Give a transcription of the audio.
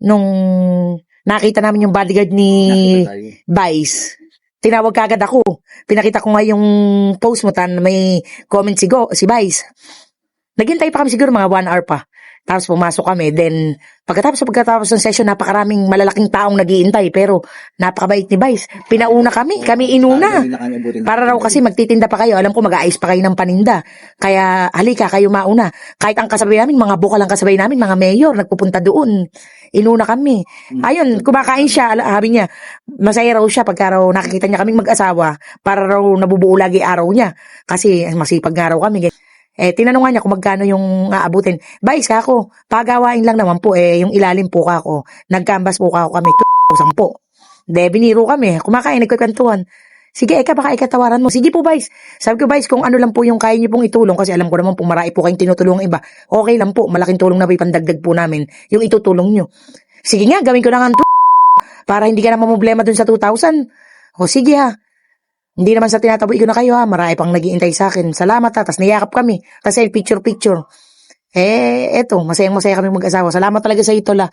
nung nakita namin yung bodyguard ni Nakita tayo. Vice, tinawag kagad ako. Pinakita ko nga yung post mo, may comment si Vice. Naghintay pa kami siguro mga 1 hour pa. Tapos pumasok kami. Then, pagkatapos ng session, napakaraming malalaking taong naghihintay. Pero, napakabait ni Vice. Pinauna kami. Kami inuna. Para raw kasi magtitinda pa kayo. Alam ko mag-aayos pa kayo ng paninda. Kaya, halika, kayo mauna. Kahit ang kasabay namin, mga bukal ang kasabay namin, mga mayor, nagpupunta doon. Inuna kami. Ayun, kumakain siya. Sabi niya, masaya raw siya pagka raw nakikita niya kaming mag-asawa. Para raw nabubuo lagi araw niya. Kasi, masipag nga raw kami. Tinanong nga niya kung magkano yung aabutin. Vice ka ako, pagawain lang naman po yung ilalim po ka ako. Nag-canvas po ka ako kami, 10. Biniro kami, kumakain, nagkakwentuhan. Sige, baka ikatawaran mo. Sige po, Vice. Sabi ko, Vice, kung ano lang po yung kaya niyo pong itulong, kasi alam ko naman po marami po kayong tinutulong iba. Okay lang po, malaking tulong na po ipandagdag po namin yung itutulong nyo. Sige nga, gawin ko na nga para hindi ka na mamblema dun sa 2,000. O sige ha. Hindi naman sa tinataboy ko na kayo ha, marami pang nag-iintay sa akin. Salamat ha, tas niyakap kami. Kasi picture. Eto, masayang-masaya kami mag-asawa. Salamat talaga sa ito la.